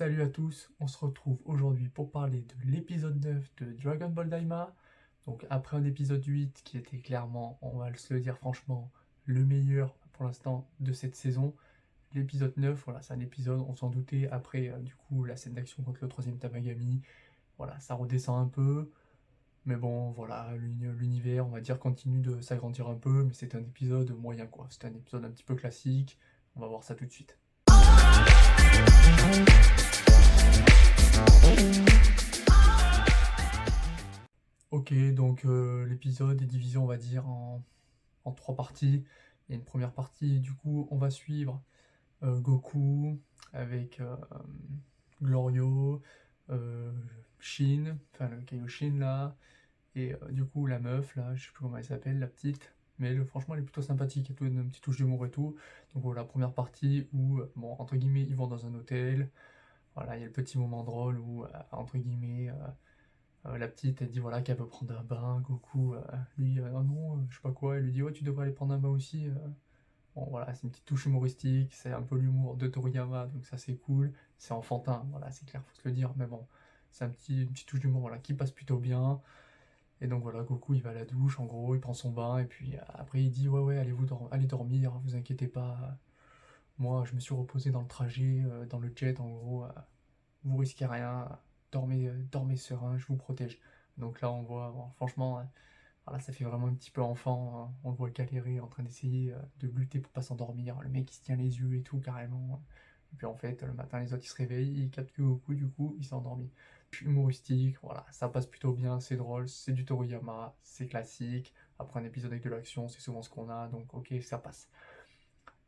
Salut à tous, on se retrouve aujourd'hui pour parler de l'épisode 9 de Dragon Ball Daima. Donc après un épisode 8 qui était clairement, on va se le dire franchement, le meilleur pour l'instant de cette saison. L'épisode 9, voilà, c'est un épisode, on s'en doutait, après du coup la scène d'action contre le troisième Tamagami, voilà, ça redescend un peu. Mais bon, voilà, l'univers, on va dire, continue de s'agrandir un peu, mais c'est un épisode moyen quoi, c'est un épisode un petit peu classique, on va voir ça tout de suite. Ok, donc l'épisode est divisé, on va dire, en trois parties. Il y a une première partie, du coup, on va suivre Goku avec Glorio, euh, Shin, enfin le Kaioshin là, et du coup la meuf là, je sais plus comment elle s'appelle, la petite, mais franchement elle est plutôt sympathique, elle a une petite touche d'humour et tout. Donc voilà, première partie où, bon, entre guillemets, ils vont dans un hôtel. Voilà, il y a le petit moment drôle où, entre guillemets, la petite, elle dit voilà qu'elle veut prendre un bain. Goku, lui, oh non, je sais pas quoi. Elle lui dit ouais, tu devrais aller prendre un bain aussi. Bon, voilà, c'est une petite touche humoristique. C'est un peu l'humour de Toriyama, donc ça c'est cool. C'est enfantin, voilà, c'est clair, faut se le dire. Mais bon, c'est une petite touche d'humour voilà, qui passe plutôt bien. Et donc voilà, Goku il va à la douche, en gros, il prend son bain. Et puis après, il dit ouais, ouais, allez dormir, vous inquiétez pas. Moi, je me suis reposé dans le trajet, dans le jet, en gros. Vous risquez rien, dormez serein, je vous protège. Donc là, on voit, bon, franchement, voilà, ça fait vraiment un petit peu enfant, hein. On le voit galérer, en train d'essayer de lutter pour pas s'endormir. Le mec, il se tient les yeux et tout, carrément. Et puis en fait, le matin, les autres, ils se réveillent, ils captent que Goku, du coup, il s'est endormi. Puis humoristique, voilà, ça passe plutôt bien, c'est drôle, c'est du Toriyama, c'est classique. Après un épisode avec de l'action, c'est souvent ce qu'on a, donc ok, ça passe.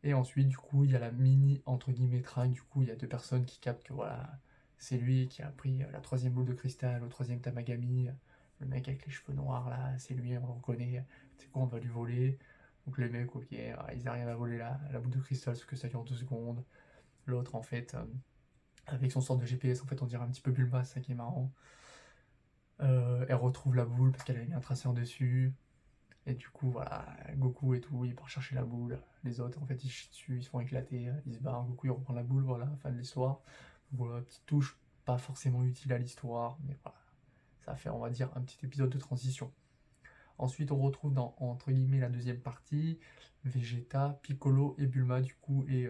Et ensuite, du coup, il y a la mini, entre guillemets, track. Du coup, il y a deux personnes qui captent que voilà, c'est lui qui a pris la troisième boule de cristal au troisième Tamagami. Le mec avec les cheveux noirs, là, c'est lui, on le reconnaît. C'est quoi, on va lui voler. Donc les mecs, ok, ils arrivent à voler la boule de cristal, sauf que ça dure 2 secondes. L'autre, en fait, avec son sort de GPS, en fait, on dirait un petit peu Bulma, c'est ça qui est marrant. Elle retrouve la boule parce qu'elle avait mis un traceur dessus. Et du coup, voilà, Goku et tout, il part chercher la boule. Les autres, en fait, ils chient dessus, ils se font éclater, ils se barrent. Goku, il reprend la boule, voilà, fin de l'histoire. Voilà, petite touche, pas forcément utile à l'histoire, mais voilà, ça fait, on va dire, un petit épisode de transition. Ensuite, on retrouve dans, entre guillemets, la deuxième partie, Vegeta, Piccolo et Bulma, du coup, et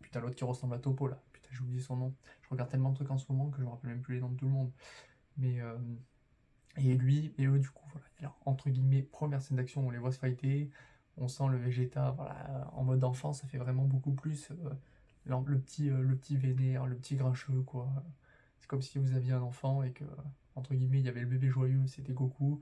putain, l'autre qui ressemble à Topo, là. Putain, j'ai oublié son nom. Je regarde tellement de trucs en ce moment que je me rappelle même plus les noms de tout le monde. Mais et lui, et eux, du coup, voilà. Alors, entre guillemets, première scène d'action, on les voit se fighter, on sent le Vegeta, voilà, en mode enfant, ça fait vraiment beaucoup plus le petit vénère, le petit grincheux, quoi. C'est comme si vous aviez un enfant et que, entre guillemets, il y avait le bébé joyeux, c'était Goku,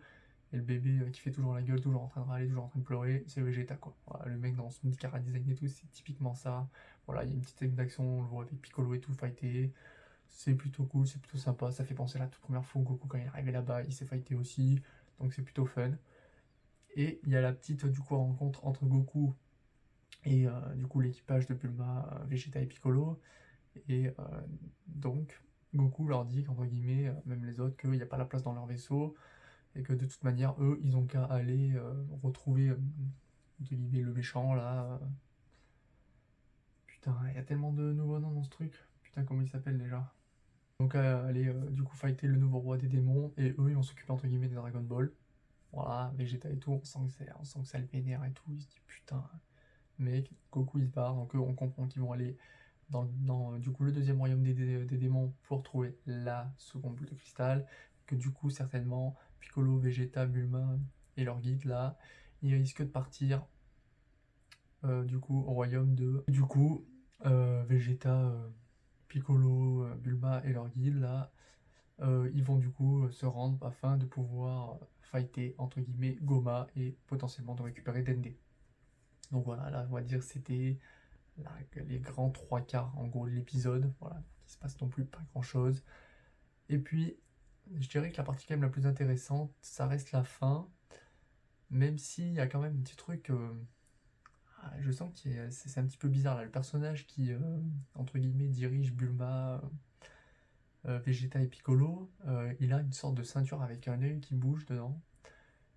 et le bébé qui fait toujours la gueule, toujours en train de râler, toujours en train de pleurer, c'est Vegeta, quoi. Voilà, le mec dans son petit chara-design et tout, c'est typiquement ça. Voilà, il y a une petite scène d'action, on le voit avec Piccolo et tout fighter. C'est plutôt cool, c'est plutôt sympa. Ça fait penser à la toute première fois où Goku, quand il est arrivé là-bas, il s'est fighté aussi. Donc c'est plutôt fun. Et il y a la petite du coup rencontre entre Goku et du coup l'équipage de Bulma, Vegeta et Piccolo. Et donc Goku leur dit qu'entre guillemets, même les autres, qu'il n'y a pas la place dans leur vaisseau. Et que de toute manière, eux, ils ont qu'à aller retrouver entre guillemets, le méchant là. Putain, il y a tellement de nouveaux noms dans ce truc. Putain, comment il s'appelle déjà? Donc aller du coup fighter le nouveau roi des démons et eux ils vont s'occuper entre guillemets des Dragon Ball. Voilà, Vegeta et tout, on sent que ça le vénère et tout, il se dit putain, mec, Goku il se barre, donc eux on comprend qu'ils vont aller dans du coup le deuxième royaume des démons pour trouver la seconde boule de cristal, que du coup certainement Piccolo, Vegeta, Bulma et leur guide là, ils risquent de partir du coup au royaume de... Du coup, Vegeta, Piccolo, Bulma et leur guide là, ils vont du coup se rendre afin de pouvoir fighter entre guillemets Goma et potentiellement de récupérer Dende. Donc voilà, là on va dire c'était les grands trois quarts en gros de l'épisode, voilà, qui se passe non plus pas grand chose. Et puis je dirais que la partie quand même la plus intéressante, ça reste la fin, même s'il y a quand même un petit truc, je sens que c'est un petit peu bizarre là, le personnage qui entre guillemets dirige Bulma, Vegeta et Piccolo, il a une sorte de ceinture avec un œil qui bouge dedans.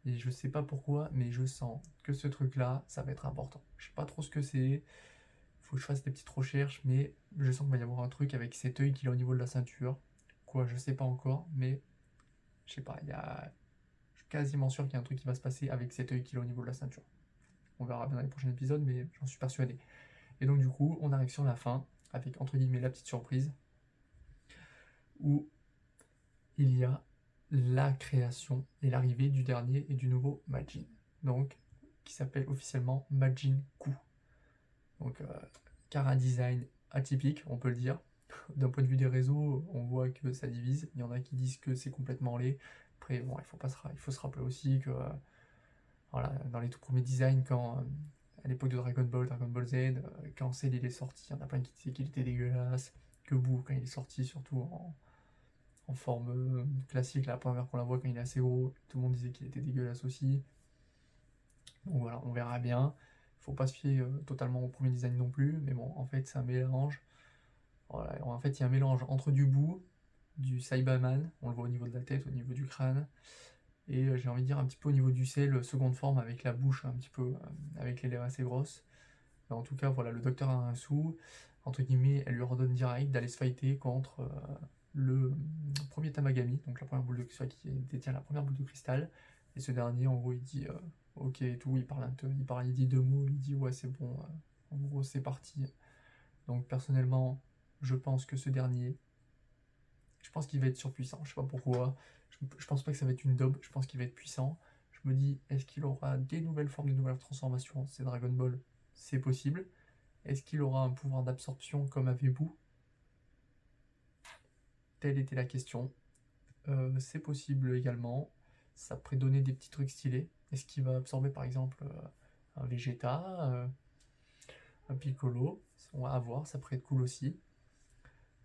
Et je sais pas pourquoi, mais je sens que ce truc-là, ça va être important. Je sais pas trop ce que c'est. faut que je fasse des petites recherches, mais je sens qu'il va y avoir un truc avec cet œil qu'il a au niveau de la ceinture. Quoi, je sais pas encore, mais je sais pas, je suis quasiment sûr qu'il y a un truc qui va se passer avec cet œil qu'il a au niveau de la ceinture. On verra bien dans les prochains épisodes, mais j'en suis persuadé. Et donc du coup, on arrive sur la fin, avec entre guillemets la petite surprise, où il y a la création et l'arrivée du dernier et du nouveau Majin. Donc, qui s'appelle officiellement Majin Ku. Donc, car un design atypique, on peut le dire. D'un point de vue des réseaux, on voit que ça divise. Il y en a qui disent que c'est complètement laid. Après, bon, il faut se rappeler aussi que voilà, dans les tout premiers designs, quand à l'époque de Dragon Ball, Dragon Ball Z, quand Cell il est sorti, il y en a plein qui disaient qu'il était dégueulasse. Que Boo, quand il est sorti, surtout en forme classique, la première qu'on la voit quand il est assez gros, tout le monde disait qu'il était dégueulasse aussi. Donc voilà, on verra bien. Il faut pas se fier totalement au premier design non plus, mais bon, en fait, c'est un mélange. Voilà, en fait, il y a un mélange entre du Boo, du Cyberman, on le voit au niveau de la tête, au niveau du crâne, et j'ai envie de dire un petit peu au niveau du Cell, seconde forme avec la bouche un petit peu, avec les lèvres assez grosses. Mais en tout cas, voilà, le docteur Arasu, entre guillemets, elle lui ordonne direct d'aller se fighter contre le premier Tamagami, donc la première boule de cristal qui détient la première boule de cristal. Et ce dernier, en gros, il dit ok et tout, il dit deux mots, il dit ouais, c'est bon, en gros, c'est parti. Donc personnellement, je pense que ce dernier, je pense qu'il va être surpuissant. Je sais pas pourquoi. Je pense pas que ça va être une daube. Je pense qu'il va être puissant. Je me dis, est-ce qu'il aura des nouvelles formes, des nouvelles transformations? C'est Dragon Ball, c'est possible. Est-ce qu'il aura un pouvoir d'absorption comme avait Boo? Telle était la question. C'est possible également. Ça pourrait donner des petits trucs stylés. Est-ce qu'il va absorber par exemple un Vegeta, un Piccolo? On va voir, ça pourrait être cool aussi.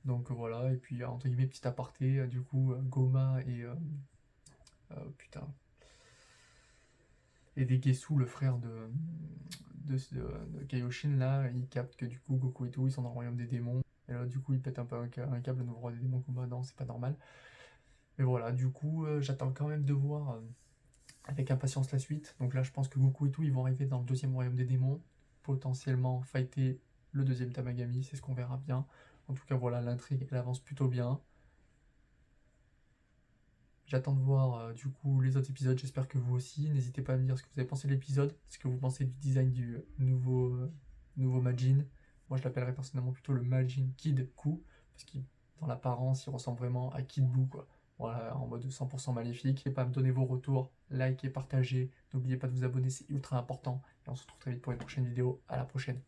Donc voilà, et puis entre guillemets, petit aparté, du coup, Goma et putain. Et Degesu, le frère de Kaioshin, là, il capte que du coup, Goku et tout, ils sont dans le royaume des démons. Et là, du coup, il pète un peu un câble, le nouveau roi des démons, comme non, c'est pas normal. Mais voilà, du coup, j'attends quand même de voir avec impatience la suite. Donc là, je pense que Goku et tout, ils vont arriver dans le deuxième royaume des démons, potentiellement fighter le deuxième Tamagami, c'est ce qu'on verra bien. En tout cas, voilà, l'intrigue, elle avance plutôt bien. J'attends de voir du coup les autres épisodes, j'espère que vous aussi. N'hésitez pas à me dire ce que vous avez pensé de l'épisode, ce que vous pensez du design du nouveau Majin. Moi je l'appellerais personnellement plutôt le Majin Kid Ku, parce qu'il dans l'apparence il ressemble vraiment à Kid Buu quoi. Voilà, en mode 100% maléfique. N'hésitez pas à me donner vos retours, likez, partagez. N'oubliez pas de vous abonner, c'est ultra important. Et on se retrouve très vite pour une prochaine vidéo. À la prochaine.